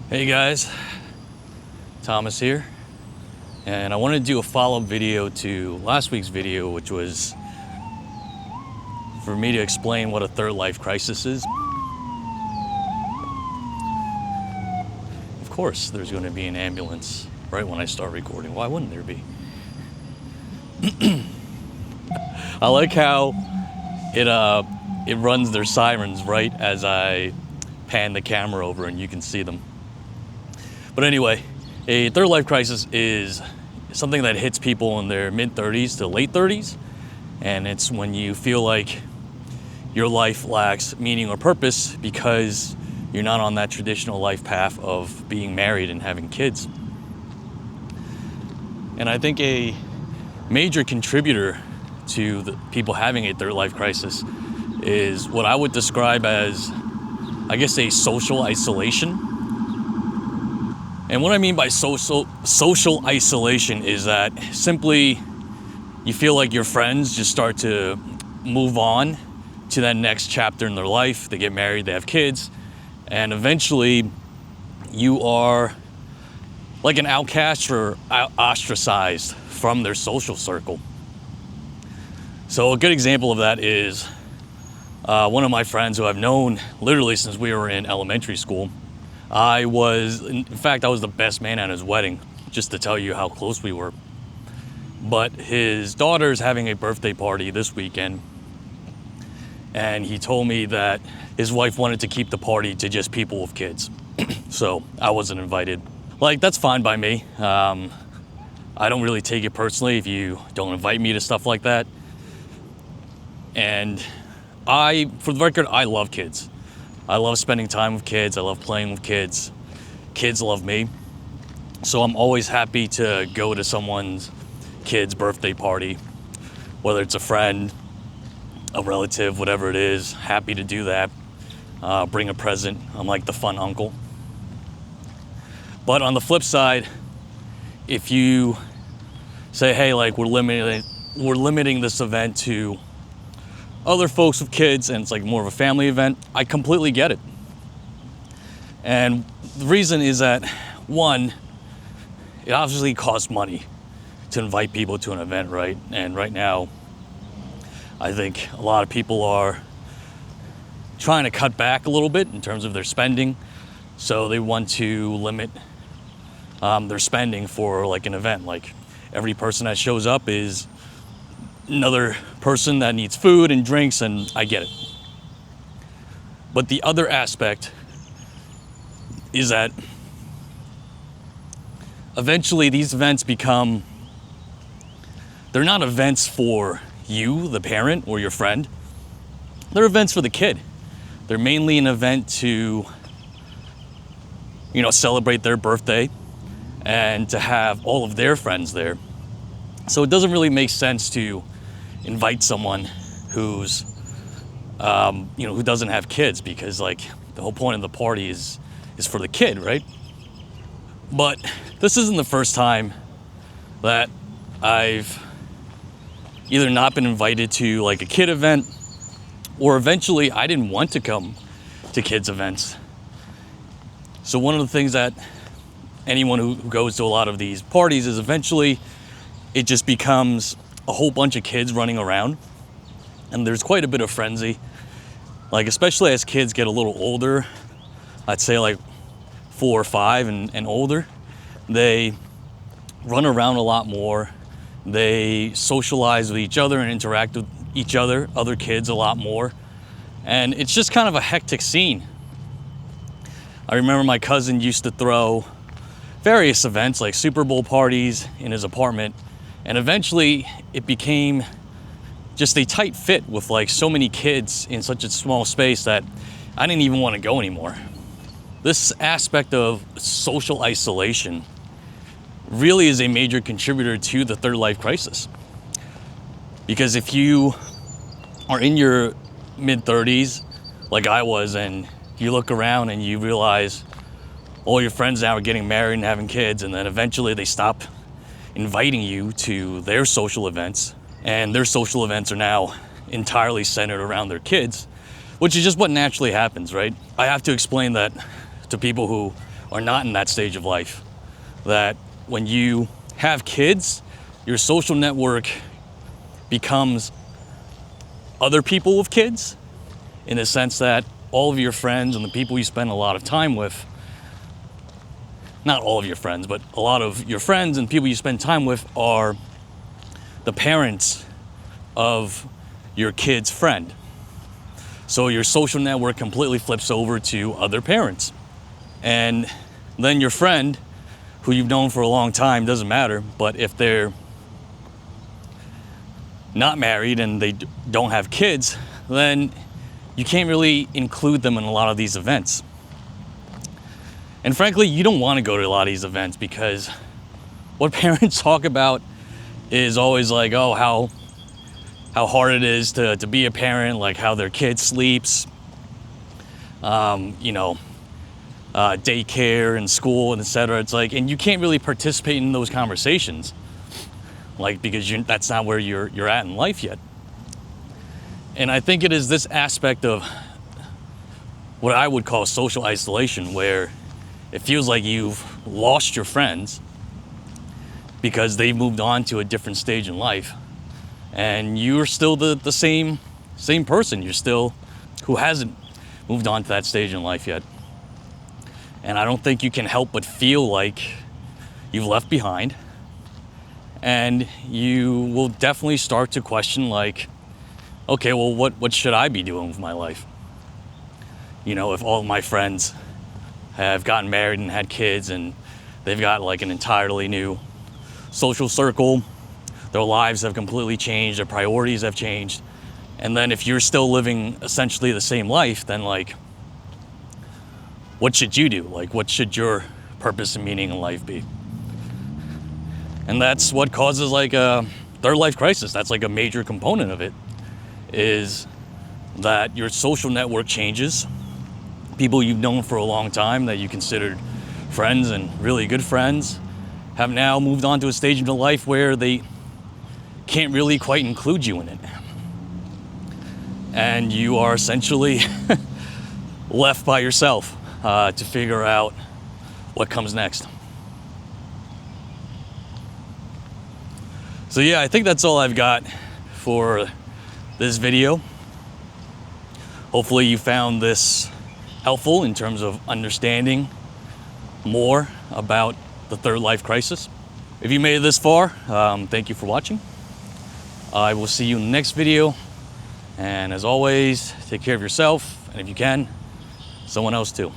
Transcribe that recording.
Hey guys, Thomas here, and I wanted to do a follow-up video to last week's video, which was for me to explain what a third life crisis is. Of course, there's going to be an ambulance right when I start recording. Why wouldn't there be? I like how it runs their sirens right as I pan the camera over and you can see them. But anyway, a third life crisis is something that hits people in their mid-30s to late 30s, and it's when you feel like your life lacks meaning or purpose because you're not on that traditional life path of being married and having kids. And I think a major contributor to the people having a third life crisis is what I would describe as, I guess, a social isolation. And what I mean by social isolation is that simply you feel like your friends just start to move on to that next chapter in their life. They get married, they have kids, and eventually you are like an outcast or ostracized from their social circle. So a good example of that is one of my friends who I've known literally since we were in elementary school. I was the best man at his wedding, just to tell you how close we were. But his daughter's having a birthday party this weekend, and he told me that his wife wanted to keep the party to just people with kids. So I wasn't invited. Like, that's fine by me. I don't really take it personally if you don't invite me to stuff like that. And for the record, I love kids. I love spending time with kids. I love playing with kids. Kids love me. So I'm always happy to go to someone's kid's birthday party, whether it's a friend, a relative, whatever it is. Happy to do that. Bring a present. I'm like the fun uncle. But on the flip side, if you say, hey, like we're limiting this event to other folks with kids and it's like more of a family event, I completely get it. And the reason is that, one, it obviously costs money to invite people to an event, right? And right now, I think a lot of people are trying to cut back a little bit in terms of their spending. So they want to limit their spending for like an event. Like every person that shows up is another person that needs food and drinks, and I get it. But the other aspect is that eventually these events they're not events for you, the parent, or your friend. They're events for the kid. They're mainly an event to, celebrate their birthday and to have all of their friends there. So it doesn't really make sense to invite someone who doesn't have kids, because like the whole point of the party is for the kid, right? But this isn't the first time that I've either not been invited to like a kid event, or eventually I didn't want to come to kids events. So one of the things that anyone who goes to a lot of these parties is eventually it just becomes a whole bunch of kids running around, and there's quite a bit of frenzy. Like, especially as kids get a little older, I'd say like 4 or 5 and older, they run around a lot more. They socialize with each other and interact with each other, other kids, a lot more. And it's just kind of a hectic scene. I remember my cousin used to throw various events like Super Bowl parties in his apartment. And eventually it became just a tight fit with like so many kids in such a small space that I didn't even want to go anymore. This aspect of social isolation really is a major contributor to the third life crisis. Because if you are in your mid-30s, like I was, and you look around and you realize all your friends now are getting married and having kids, and then eventually they stop inviting you to their social events, and their social events are now entirely centered around their kids, which is just what naturally happens, right? I have to explain that to people who are not in that stage of life. That when you have kids, your social network becomes other people with kids, in the sense that all of your friends and the people you spend a lot of time with, not all of your friends, but a lot of your friends and people you spend time with are the parents of your kid's friend. So your social network completely flips over to other parents. And then your friend, who you've known for a long time, doesn't matter, but if they're not married and they don't have kids, then you can't really include them in a lot of these events. And frankly, you don't want to go to a lot of these events, because what parents talk about is always like, oh, how hard it is to be a parent, like how their kid sleeps, daycare and school and etc. It's like, and you can't really participate in those conversations, like, because that's not where you're at in life yet. And I think it is this aspect of what I would call social isolation, where it feels like you've lost your friends because they've moved on to a different stage in life, and you're still the same person. You're still who hasn't moved on to that stage in life yet. And I don't think you can help but feel like you've left behind, and you will definitely start to question, like, okay, well, what should I be doing with my life? If all of my friends have gotten married and had kids, and they've got like an entirely new social circle, their lives have completely changed, their priorities have changed. And then if you're still living essentially the same life, then like, what should you do? Like, what should your purpose and meaning in life be? And that's what causes like a third life crisis. That's like a major component of it, is that your social network changes. People you've known for a long time that you considered friends and really good friends have now moved on to a stage of their life where they can't really quite include you in it. And you are essentially left by yourself to figure out what comes next. So yeah, I think that's all I've got for this video. Hopefully you found this helpful in terms of understanding more about the third life crisis. If you made it this far, thank you for watching. I will see you in the next video. And as always, take care of yourself, and if you can, someone else too.